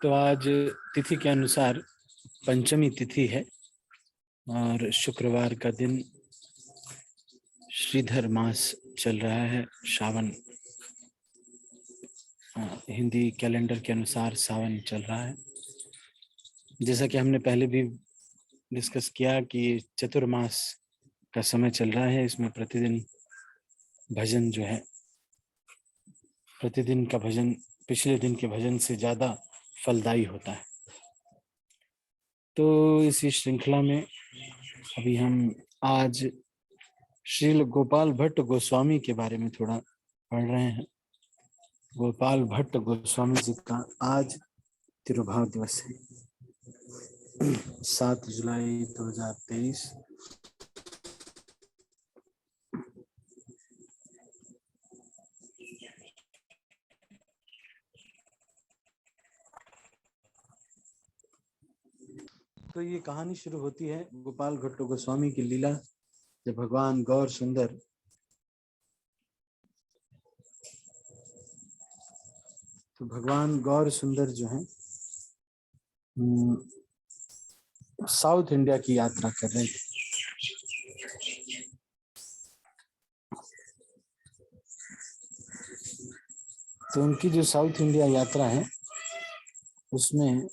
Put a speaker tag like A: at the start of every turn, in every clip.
A: तो आज तिथि के अनुसार पंचमी तिथि है और शुक्रवार का दिन श्रीधर मास चल रहा है। सावन हिंदी कैलेंडर के अनुसार सावन चल रहा है। जैसा कि हमने पहले भी डिस्कस किया कि चतुर्मास का समय चल रहा है। इसमें प्रतिदिन भजन जो है, प्रतिदिन का भजन पिछले दिन के भजन से ज्यादा फलदायी होता है। तो इसी श्रृंखला में अभी हम आज श्रील गोपाल भट्ट गोस्वामी के बारे में थोड़ा पढ़ रहे हैं। गोपाल भट्ट गोस्वामी जी का आज तिरुभाव दिवस है, 7 जुलाई 2023। तो ये कहानी शुरू होती है गोपाल भट्ट गोस्वामी की लीला, जब भगवान गौर सुंदर जो है साउथ इंडिया की यात्रा कर रहे थे। तो उनकी जो साउथ इंडिया यात्रा है उसमें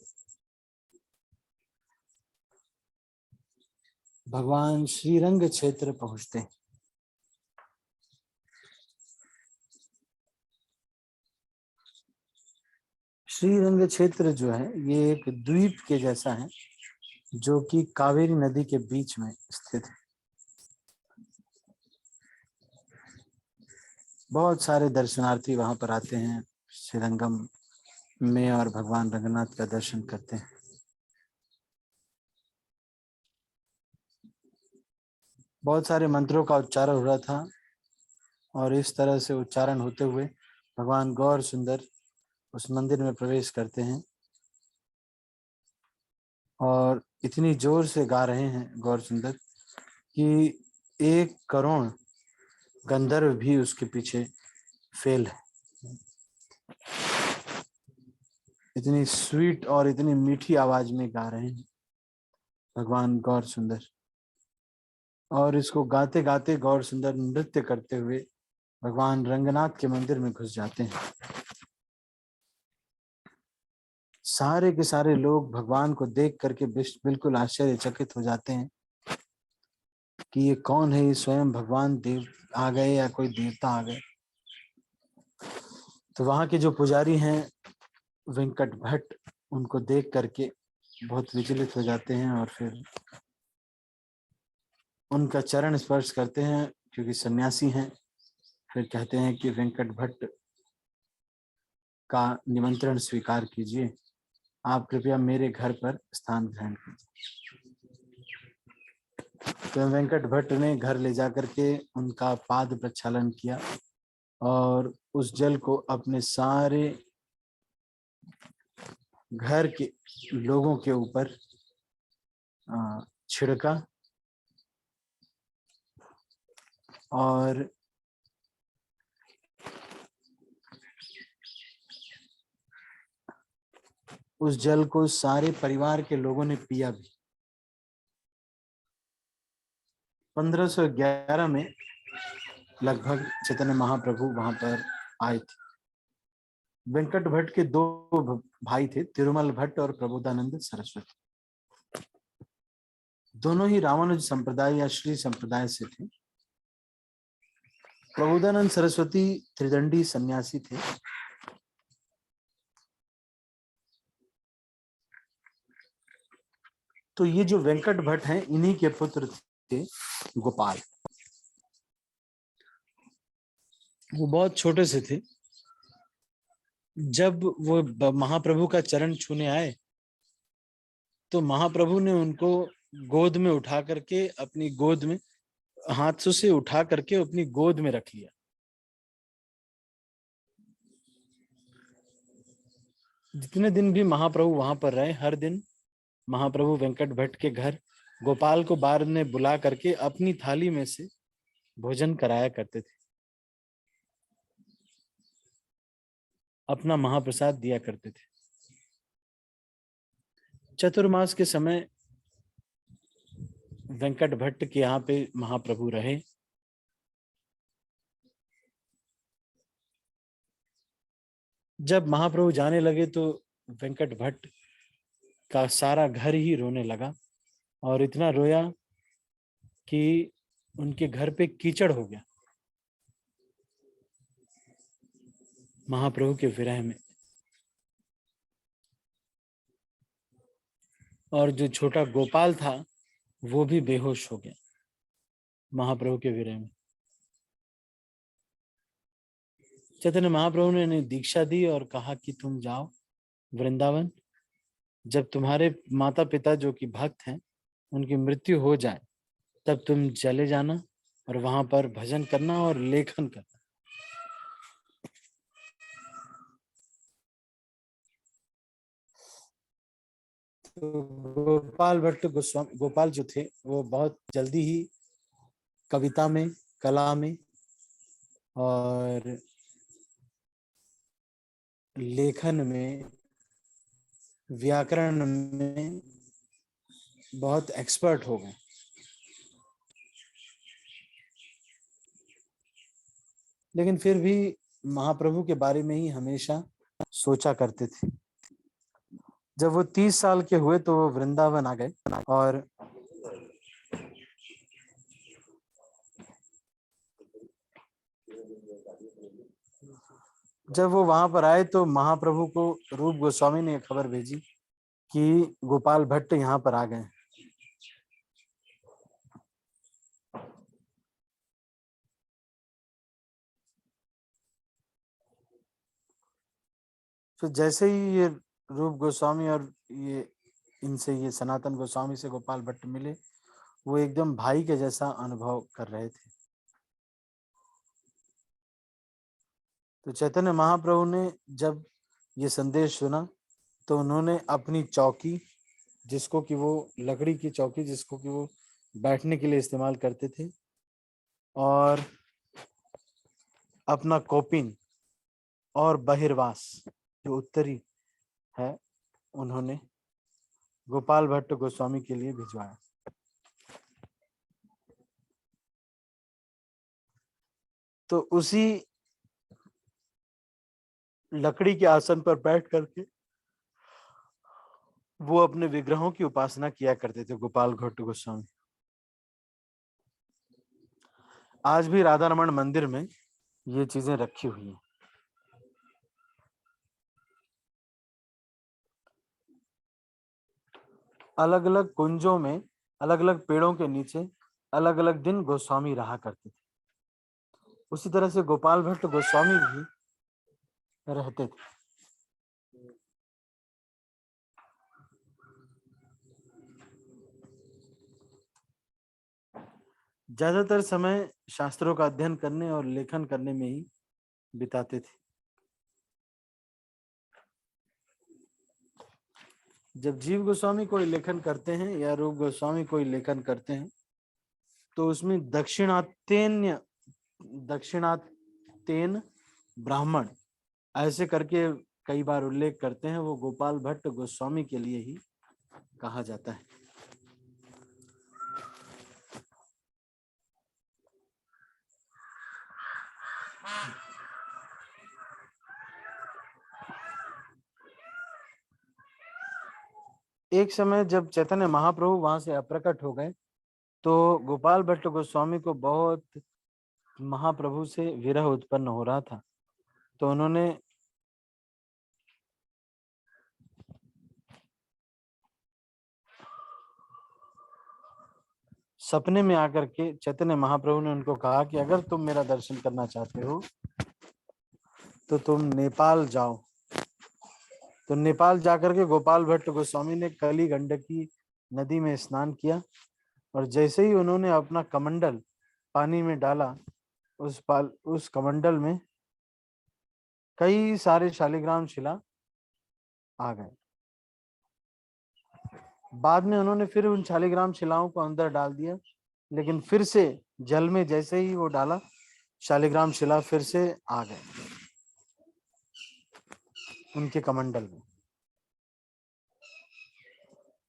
A: भगवान श्रीरंग क्षेत्र पहुंचते हैं। श्रीरंग क्षेत्र जो है ये एक द्वीप के जैसा है जो कि कावेरी नदी के बीच में स्थित है। बहुत सारे दर्शनार्थी वहां पर आते हैं श्रीरंगम में और भगवान रंगनाथ का दर्शन करते हैं। बहुत सारे मंत्रों का उच्चारण हो रहा था और इस तरह से उच्चारण होते हुए भगवान गौर सुंदर उस मंदिर में प्रवेश करते हैं और इतनी जोर से गा रहे हैं गौर सुंदर कि 1 करोड़ गंधर्व भी उसके पीछे फेल है। इतनी स्वीट और इतनी मीठी आवाज में गा रहे हैं भगवान गौर सुंदर, और इसको गाते गाते गौर सुंदर नृत्य करते हुए भगवान रंगनाथ के मंदिर में घुस जाते हैं। सारे के सारे लोग भगवान को देख करके बिल्कुल आश्चर्यचकित हो जाते हैं कि ये कौन है, ये स्वयं भगवान देव आ गए या कोई देवता आ गए। तो वहां के जो पुजारी हैं वेंकट भट्ट, उनको देख करके बहुत विचलित हो जाते हैं और फिर उनका चरण स्पर्श करते हैं क्योंकि सन्यासी हैं। फिर कहते हैं कि वेंकट भट्ट का निमंत्रण स्वीकार कीजिए, आप कृपया मेरे घर पर स्थान ग्रहण कीजिए। तो वेंकट भट्ट ने घर ले जाकर के उनका पाद प्रक्षालन किया और उस जल को अपने सारे घर के लोगों के ऊपर छिड़का और उस जल को सारे परिवार के लोगों ने पिया भी। 1511 में लगभग चैतन्य महाप्रभु वहां पर आए थे। वेंकट भट्ट के 2 भाई थे, तिरुमल भट्ट और प्रबोधानंद सरस्वती। दोनों ही रामानुज संप्रदाय या श्री संप्रदाय से थे। प्रबोधानंद सरस्वती त्रिदंडी सन्यासी थे। तो ये जो वेंकट भट्ट हैं इन्हीं के पुत्र थे गोपाल। वो बहुत छोटे से थे। जब वो महाप्रभु का चरण छूने आए तो महाप्रभु ने उनको गोद में उठा करके अपनी गोद में हाथों से उठा करके अपनी गोद में रख लिया। जितने दिन भी महाप्रभु वहां पर रहे, हर दिन महाप्रभु वेंकट भट्ट के घर गोपाल को बाद में बुला करके अपनी थाली में से भोजन कराया करते थे, अपना महाप्रसाद दिया करते थे। चतुर्मास के समय वेंकट भट्ट के यहाँ पे महाप्रभु रहे। जब महाप्रभु जाने लगे तो वेंकट भट्ट का सारा घर ही रोने लगा, और इतना रोया कि उनके घर पे कीचड़ हो गया महाप्रभु के विरह में। और जो छोटा गोपाल था वो भी बेहोश हो गया महाप्रभु के विरह में। चैतन्य महाप्रभु ने इन्हें दीक्षा दी और कहा कि तुम जाओ वृंदावन, जब तुम्हारे माता पिता जो कि भक्त हैं उनकी मृत्यु हो जाए तब तुम चले जाना और वहां पर भजन करना और लेखन करना। तो गोपाल भट्ट गोस्वामी गोपाल जो थे वो बहुत जल्दी ही कविता में, कला में और लेखन में, व्याकरण में बहुत एक्सपर्ट हो गए। लेकिन फिर भी महाप्रभु के बारे में ही हमेशा सोचा करते थे। जब वो 30 साल के हुए तो वो वृंदावन आ गए, और जब वो वहां पर आए तो महाप्रभु को रूप गोस्वामी ने खबर भेजी कि गोपाल भट्ट यहाँ पर आ गए। तो जैसे ही ये रूप गोस्वामी और ये सनातन गोस्वामी से गोपाल भट्ट मिले, वो एकदम भाई के जैसा अनुभव कर रहे थे। तो चैतन्य महाप्रभु ने जब ये संदेश सुना तो उन्होंने अपनी चौकी, जिसको कि वो लकड़ी की चौकी जिसको कि वो बैठने के लिए इस्तेमाल करते थे, और अपना कौपिन और बहिर्वास जो उत्तरी है, उन्होंने गोपाल भट्ट गोस्वामी के लिए भिजवाया। तो उसी लकड़ी के आसन पर बैठ करके वो अपने विग्रहों की उपासना किया करते थे गोपाल भट्ट गोस्वामी। आज भी राधा रमण मंदिर में ये चीजें रखी हुई हैं। अलग अलग कुंजों में, अलग अलग पेड़ों के नीचे अलग अलग दिन गोस्वामी रहा करते थे। उसी तरह से गोपाल भट्ट गोस्वामी भी रहते थे। ज्यादातर समय शास्त्रों का अध्ययन करने और लेखन करने में ही बिताते थे। जब जीव गोस्वामी कोई लेखन करते हैं या रूप गोस्वामी कोई लेखन करते हैं तो उसमें दक्षिणात्यन ब्राह्मण ऐसे करके कई बार उल्लेख करते हैं, वो गोपाल भट्ट गोस्वामी के लिए ही कहा जाता है। एक समय जब चैतन्य महाप्रभु वहां से अप्रकट हो गए तो गोपाल भट्ट गोस्वामी को बहुत महाप्रभु से विरह उत्पन्न हो रहा था। तो उन्होंने सपने में आकर के चैतन्य महाप्रभु ने उनको कहा कि अगर तुम मेरा दर्शन करना चाहते हो तो तुम नेपाल जाओ। तो नेपाल जाकर के गोपाल भट्ट गोस्वामी ने कली गंडकी नदी में स्नान किया, और जैसे ही उन्होंने अपना कमंडल पानी में डाला, उस कमंडल में कई सारे शालिग्राम शिला आ गए। बाद में उन्होंने फिर उन शालिग्राम शिलाओं को अंदर डाल दिया, लेकिन फिर से जल में जैसे ही वो डाला, शालिग्राम शिला फिर से आ गए उनके कमंडल में।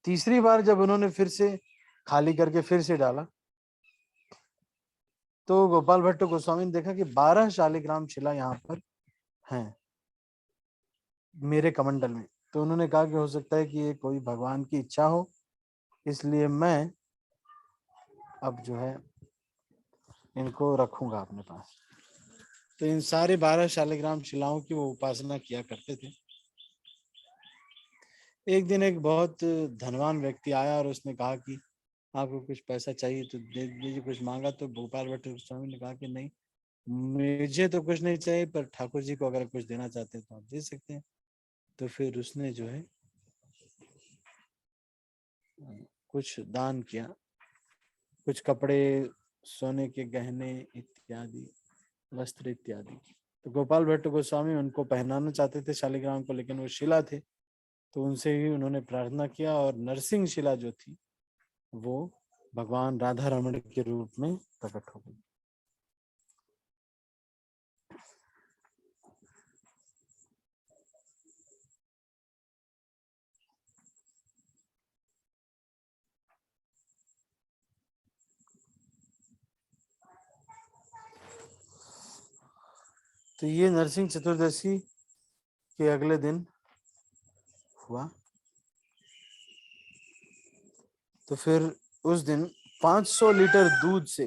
A: तीसरी बार जब उन्होंने फिर से खाली करके फिर से डाला, तो गोपाल भट्ट गोस्वामी ने देखा कि 12 शालिग्राम शिला यहाँ पर हैं मेरे कमंडल में। तो उन्होंने कहा कि हो सकता है कि ये कोई भगवान की इच्छा हो, इसलिए मैं अब जो है इनको रखूंगा अपने पास। तो इन सारे 12 शालिग्राम शिलाओं की वो उपासना किया करते थे। एक दिन एक बहुत धनवान व्यक्ति आया और उसने कहा कि आपको कुछ पैसा चाहिए तो दे दीजिए, कुछ मांगा। तो गोपाल भट्ट गोस्वामी ने कहा कि नहीं, मुझे तो कुछ नहीं चाहिए, पर ठाकुर जी को अगर कुछ देना चाहते हैं तो आप दे सकते हैं। तो फिर उसने जो है कुछ दान किया, कुछ कपड़े, सोने के गहने इत्यादि, वस्त्र इत्यादि। तो गोपाल भट्ट गोस्वामी उनको पहनाना चाहते थे शालिग्राम को, लेकिन वो शिला थे, तो उनसे ही उन्होंने प्रार्थना किया और नरसिंह शिला जो थी वो भगवान राधा रमण के रूप में प्रकट हो गई। तो ये नरसिंह चतुर्दशी के अगले दिन हुआ। तो फिर उस दिन 500 लीटर दूध से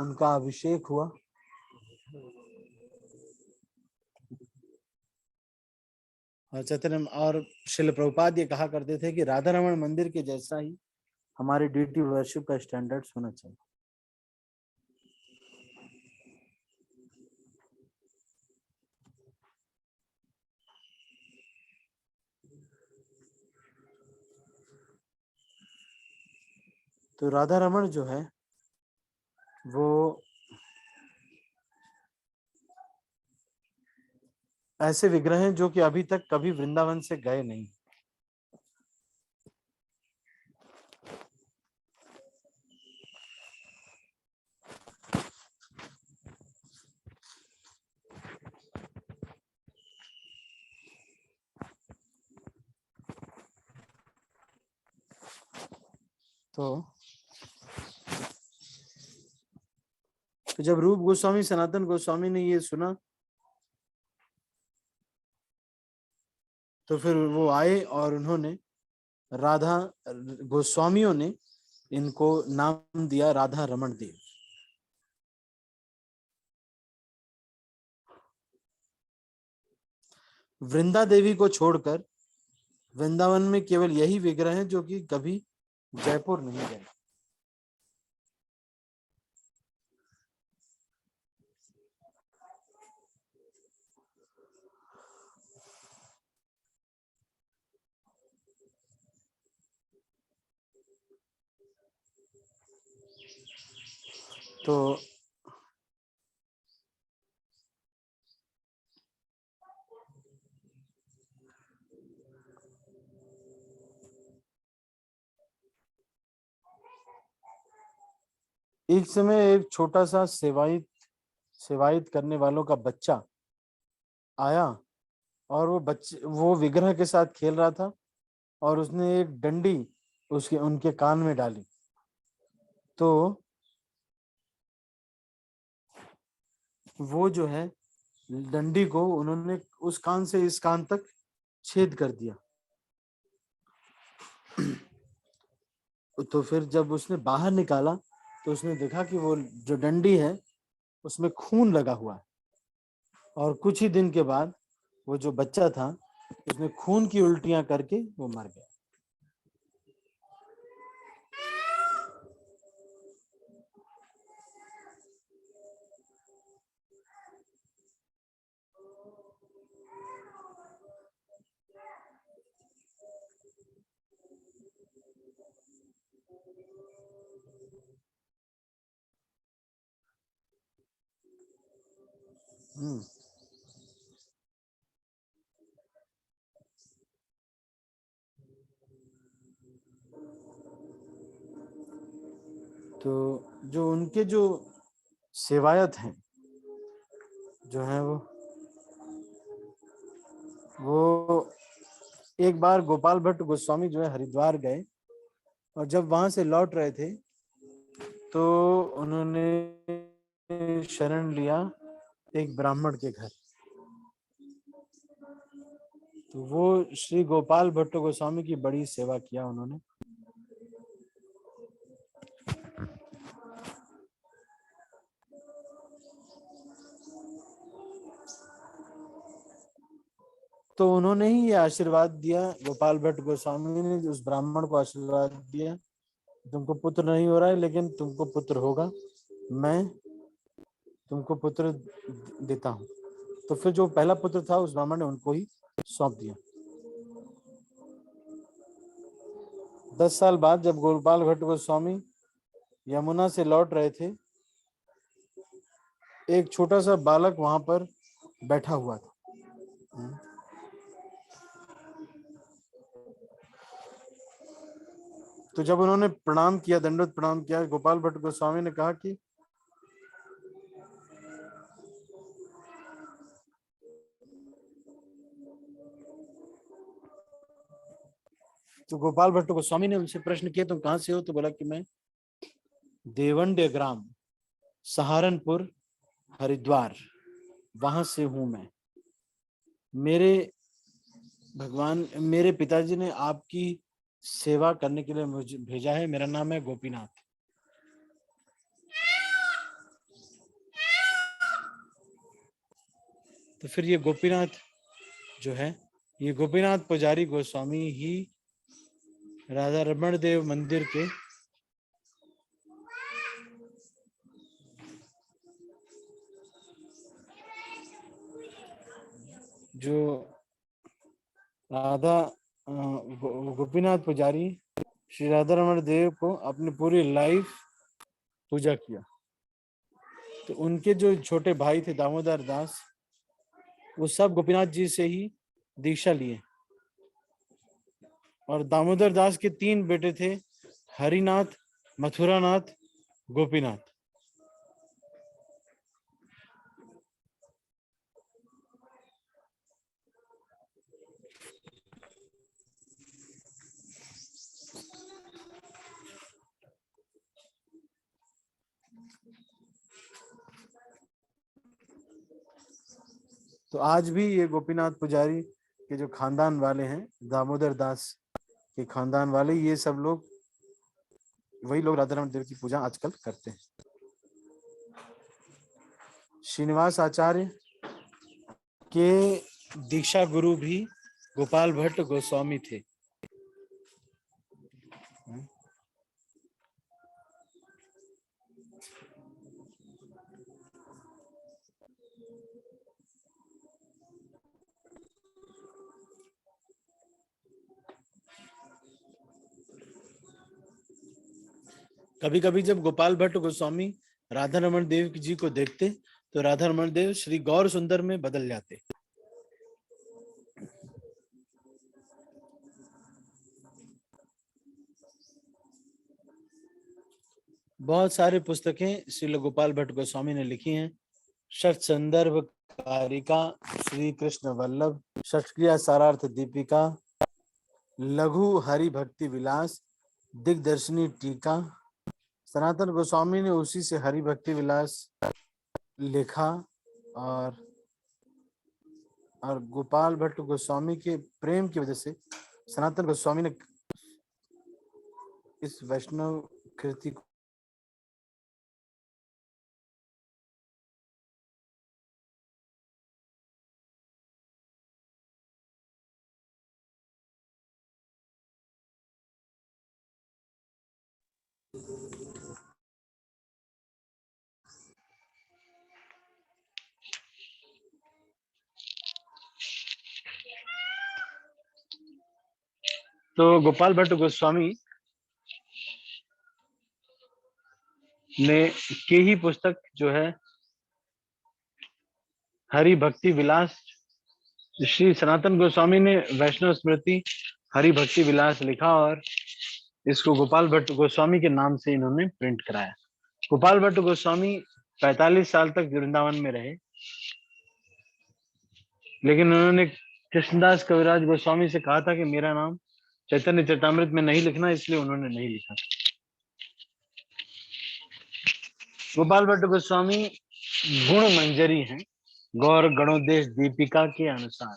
A: उनका अभिषेक हुआ। और चैतन्य और शिल प्रभुपाद ये कहा करते थे कि राधा रमण मंदिर के जैसा ही हमारी डीटी वर्शिप का स्टैंडर्ड होना चाहिए। तो राधा रमण जो है वो ऐसे विग्रह हैं जो कि अभी तक कभी वृंदावन से गए नहीं। तो जब रूप गोस्वामी सनातन गोस्वामी ने ये सुना तो फिर वो आए और उन्होंने राधा गोस्वामियों ने इनको नाम दिया राधा रमण देव। वृंदा देवी को छोड़कर वृंदावन में केवल यही विग्रह हैं जो कि कभी जयपुर नहीं गए। तो एक समय एक छोटा सा सेवायत करने वालों का बच्चा आया और वो विग्रह के साथ खेल रहा था और उसने एक डंडी उसके उनके कान में डाली। तो वो जो है डंडी को उन्होंने उस कान से इस कान तक छेद कर दिया। तो फिर जब उसने बाहर निकाला तो उसने देखा कि वो जो डंडी है उसमें खून लगा हुआ है। और कुछ ही दिन के बाद वो जो बच्चा था उसने खून की उल्टियां करके वो मर गया। तो जो उनके जो सेवायत हैं जो है वो एक बार गोपाल भट्ट गोस्वामी जो है हरिद्वार गए, और जब वहां से लौट रहे थे तो उन्होंने शरण लिया एक ब्राह्मण के घर। तो वो श्री गोपाल भट्ट गोस्वामी की बड़ी सेवा किया उन्होंने। तो उन्होंने ही ये आशीर्वाद दिया, गोपाल भट्ट गोस्वामी ने उस ब्राह्मण को आशीर्वाद दिया, तुमको पुत्र नहीं हो रहा है लेकिन तुमको पुत्र होगा, मैं तुमको पुत्र देता हूँ। तो फिर जो पहला पुत्र था उस ब्राह्मण ने उनको ही सौंप दिया। 10 साल बाद जब गोपाल भट्ट गोस्वामी यमुना से लौट रहे थे, एक छोटा सा बालक वहां पर बैठा हुआ था। तो जब उन्होंने प्रणाम किया, दंडवत प्रणाम किया, गोपाल भट्ट गोस्वामी ने कहा कि तो गोपाल भट्ट गोस्वामी ने उनसे प्रश्न किया, तुम कहां से हो? तो बोला कि मैं देवंड्य ग्राम, सहारनपुर, हरिद्वार, वहां से हूं मैं। मेरे भगवान, मेरे पिताजी ने आपकी सेवा करने के लिए मुझे भेजा है। मेरा नाम है गोपीनाथ। तो फिर ये गोपीनाथ जो है, ये गोपीनाथ पुजारी गोस्वामी ही राधा रमण देव मंदिर के जो राधा गोपीनाथ पुजारी श्री राधा रमण देव को अपनी पूरी लाइफ पूजा किया। तो उनके जो छोटे भाई थे दामोदर दास, वो सब गोपीनाथ जी से ही दीक्षा लिए। और दामोदर दास के 3 बेटे थे, हरिनाथ, मथुरानाथ, गोपीनाथ। तो आज भी ये गोपीनाथ पुजारी के जो खानदान वाले हैं, दामोदर दास के खानदान वाले, ये सब लोग, वही लोग राधा रमण देव की पूजा आजकल करते हैं। श्रीनिवास आचार्य के दीक्षा गुरु भी गोपाल भट्ट गोस्वामी थे। कभी कभी जब गोपाल भट्ट गोस्वामी राधा रमण देव जी को देखते तो राधा रमण देव श्री गौर सुंदर में बदल जाते। बहुत सारी पुस्तकें श्री गोपाल भट्ट गोस्वामी ने लिखी हैं। षट संदर्भ कारिका, श्री कृष्ण वल्लभ, षटक्रिया सारार्थ दीपिका, लघु हरि भक्ति विलास, दिग्दर्शनी टीका। सनातन गोस्वामी ने उसी से हरि भक्ति विलास लिखा। और गोपाल भट्ट गोस्वामी के प्रेम की वजह से सनातन गोस्वामी ने इस वैष्णव कृति को तो गोपाल भट्ट गोस्वामी ने की ही पुस्तक जो है हरि भक्ति विलास, श्री सनातन गोस्वामी ने वैष्णव स्मृति हरि भक्ति विलास लिखा और इसको गोपाल भट्ट गोस्वामी के नाम से इन्होंने प्रिंट कराया। गोपाल भट्ट गोस्वामी 45 साल तक वृंदावन में रहे, लेकिन उन्होंने कृष्णदास कविराज गोस्वामी से कहा था कि मेरा नाम चैतन्य चरितामृत में नहीं लिखना, इसलिए उन्होंने नहीं लिखा। गोपाल भट्ट गोस्वामी गुण मंजरी हैं, गौर गणोदेश दीपिका के अनुसार।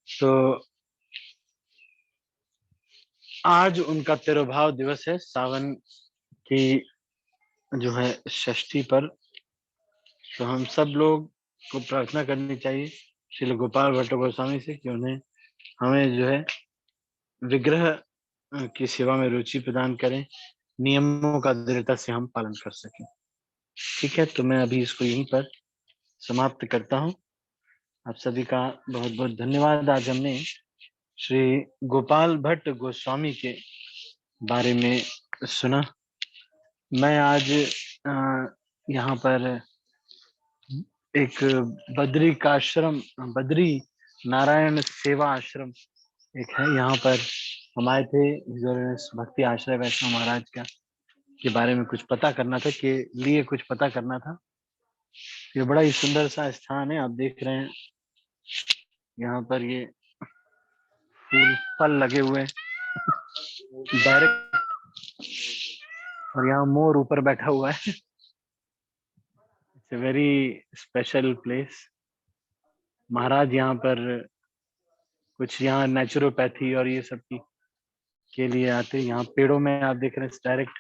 A: तो आज उनका तिरुभाव दिवस है, सावन की जो है षष्ठी पर। तो हम सब लोग को प्रार्थना करनी चाहिए श्री गोपाल भट्ट गोस्वामी से कि उन्हें हमें जो है विग्रह की सेवा में रुचि प्रदान करें, नियमों का दृढ़ता से हम पालन कर सकें। ठीक है, तो मैं अभी इसको यहीं पर समाप्त करता हूँ। आप सभी का बहुत बहुत धन्यवाद। आज हमने श्री गोपाल भट्ट गोस्वामी के बारे में सुना। मैं आज यहाँ पर एक बद्री का आश्रम, बद्री नारायण सेवा आश्रम एक है, यहाँ पर हम आए थे भक्ति आश्रय वैष्णव महाराज का के बारे में कुछ पता करना था, के लिए कुछ पता करना था। ये बड़ा ही सुंदर सा स्थान है, आप देख रहे हैं यहाँ पर ये फूल फल लगे हुए हैं डायरेक्ट, और यहाँ मोर ऊपर बैठा हुआ है। It's a very special place. Maharaj यहाँ पर कुछ यहाँ नेचुरोपैथी और ये सब की के लिए आते हैं। यहाँ पेड़ों में आप देख रहे हैं डायरेक्ट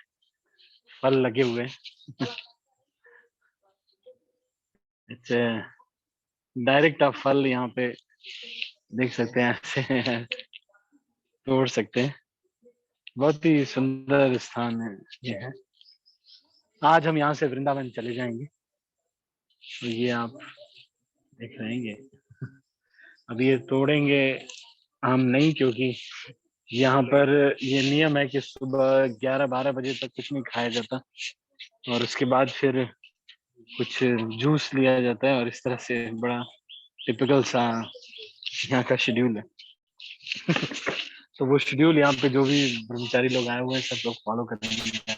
A: फल लगे हुए हैं। इट्स डायरेक्ट आप फल यहाँ पे देख सकते हैं, ऐसे तोड़ सकते हैं। बहुत ही सुंदर स्थान है ये है। आज हम यहाँ से वृंदावन चले जाएंगे, तो ये आप देख रहे हैं ये अभी ये तोड़ेंगे हम नहीं, क्योंकि यहाँ पर ये नियम है कि सुबह 11-12 बजे तक कुछ नहीं खाया जाता, और उसके बाद फिर कुछ जूस लिया जाता है, और इस तरह से बड़ा टिपिकल सा यहाँ का शेड्यूल है। तो वो शेड्यूल यहाँ पे जो भी ब्रह्मचारी लोग आए हुए हैं सब लोग फॉलो करेंगे।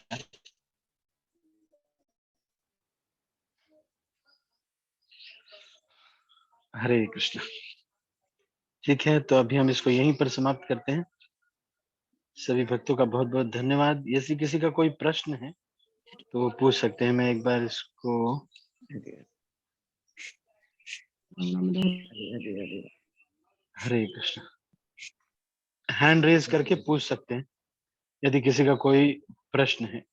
A: हरे कृष्ण। ठीक है, तो अभी हम इसको यहीं पर समाप्त करते हैं। सभी भक्तों का बहुत बहुत धन्यवाद। यदि किसी का कोई प्रश्न है तो वो पूछ सकते हैं। मैं एक बार इसको हरे कृष्ण हैंड रेज करके पूछ सकते हैं यदि किसी का कोई प्रश्न है।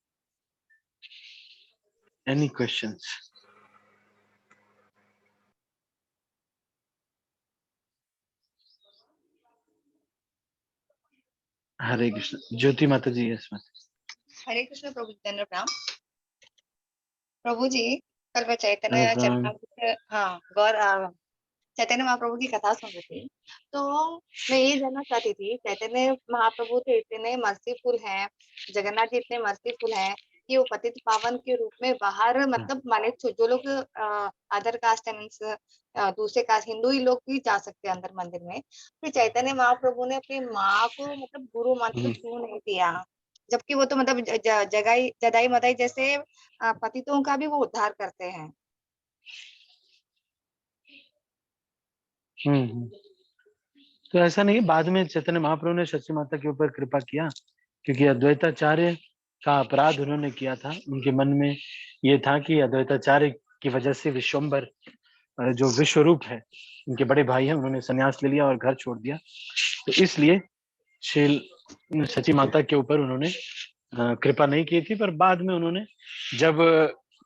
A: Any questions? हरे कृष्ण। ज्योति माता जी, यस माता।
B: हरे कृष्ण प्रभु जी, दंड प्रणाम। प्रभु जी, कल मैं चैतन्य चरितामृत, हाँ, गौर चैतन्य महाप्रभु की कथा सुन रही थी, तो मैं ये जानना चाहती थी, चैतन्य महाप्रभु तो इतने मर्सीफुल हैं, जगन्नाथ जी इतने मर्सीफुल हैं कि वो पतित पावन के रूप में बाहर, मतलब माने जो लोग अदर कास्ट मीन्स दूसरे कास्ट हिंदू ही लोग भी जा सकते हैं अंदर मंदिर में, फिर चैतन्य महाप्रभु ने अपनी माँ को मतलब गुरु मंत्र क्यों नहीं दिया, जबकि वो तो मतलब जगाई जदाई मदाई जैसे पतितों का भी वो उद्धार करते हैं।
A: तो ऐसा नहीं, बाद में चैतन्य महाप्रभु ने सच्ची माता के ऊपर कृपा किया, क्योंकि अद्वैताचार्य का अपराध उन्होंने किया था। उनके मन में ये था कि अद्वैताचार्य की वजह से विश्वम्बर जो विश्व रूप है, उनके बड़े भाई हैं, उन्होंने संन्यास ले लिया और घर छोड़ दिया। तो इसलिए श्री सची माता के ऊपर उन्होंने कृपा नहीं की थी। पर बाद में उन्होंने जब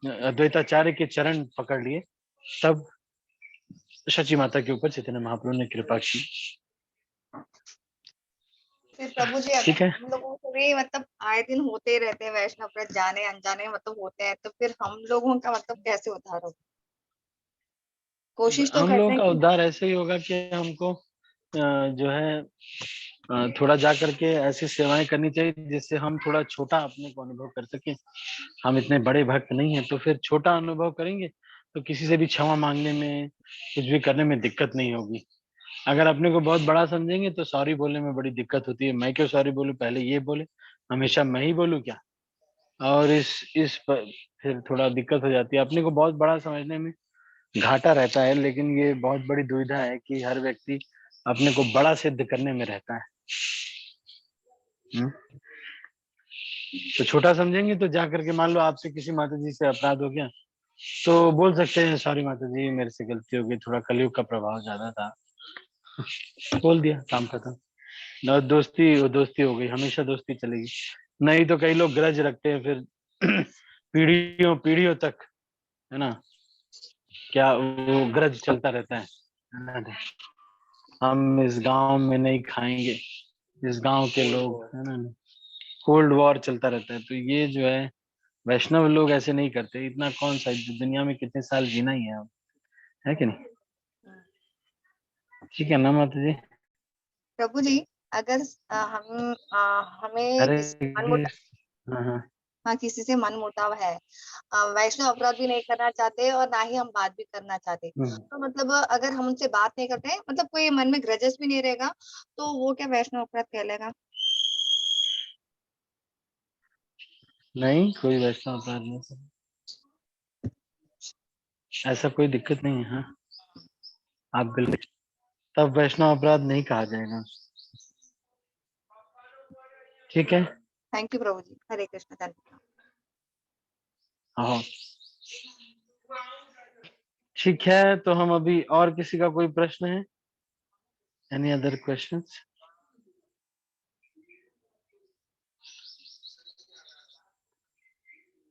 A: अद्वैताचार्य के चरण पकड़ लिए, तब सची माता के ऊपर चैतन्य महाप्रभु ने कृपा की।
B: फिर प्रभु जी,
A: ठीक
B: अगर
A: है,
B: हम लोगों को भी मतलब आए दिन होते ही रहते हैं वैष्णव व्रत, जाने अनजाने मतलब होते हैं, तो फिर हम लोगों का मतलब कैसे उद्धार होगा? कोशिश तो
A: हम
B: करते
A: लोगों
B: हैं
A: का
B: कि
A: उद्धार ऐसे ही होगा कि हमको जो है थोड़ा जा करके ऐसी सेवाएं करनी चाहिए जिससे हम थोड़ा छोटा अपने को अनुभव कर सकें। हम इतने बड़े भक्त नहीं हैं, तो फिर छोटा अनुभव करेंगे तो किसी से भी क्षमा मांगने में, कुछ भी करने में दिक्कत नहीं होगी। अगर अपने को बहुत बड़ा समझेंगे तो सॉरी बोलने में बड़ी दिक्कत होती है। मैं क्यों सॉरी बोलूं, पहले ये बोले, हमेशा मैं ही बोलूं क्या? और इस पर फिर थोड़ा दिक्कत हो जाती है। अपने को बहुत बड़ा समझने में घाटा रहता है, लेकिन ये बहुत बड़ी दुविधा है कि हर व्यक्ति अपने को बड़ा सिद्ध करने में रहता है। तो छोटा समझेंगे तो जा करके मान लो आपसे किसी माता जी से अपराध हो गया, तो बोल सकते हैं सॉरी माता जी, मेरे से गलती हो गई, थोड़ा कलयुग का प्रभाव ज्यादा था, बोल दिया, काम खत्म। न दोस्ती, वो दोस्ती हो गई, हमेशा दोस्ती चलेगी। नहीं तो कई लोग ग्रज रखते हैं फिर पीढ़ियों पीढ़ियों तक, है ना, क्या वो ग्रज चलता रहता है ना? हम इस गांव में नहीं खाएंगे, इस गांव के लोग, है ना, कोल्ड वॉर चलता रहता है। तो ये जो है, वैष्णव लोग ऐसे नहीं करते। इतना कौन सा, दुनिया में कितने साल जीना ही है कि नहीं? ठीक है ना माता जी?
B: प्रभु जी, अगर हमें
A: अरे
B: किसी मनमुटाव,
A: हाँ हाँ।
B: हाँ, किसी से मनमुटाव है, वैष्णव अपराध भी नहीं करना चाहते और ना ही हम बात भी करना चाहते, तो मतलब अगर हम उनसे बात नहीं करते, मतलब कोई मन में ग्रजेस भी नहीं रहेगा, तो वो क्या वैष्णव अपराध कहलाएगा?
A: नहीं, कोई वैष्णव अपराध नहीं सर, ऐसा कोई दिक्कत नहीं है। हाँ, आप बिल्कुल, तब वैष्णव अपराध नहीं कहा जाएगा। ठीक है।
B: थैंक यू प्रभु जी, हरे कृष्ण, धन्यवाद।
A: हाँ ठीक है, तो हम अभी, और किसी का कोई प्रश्न है? Any other questions?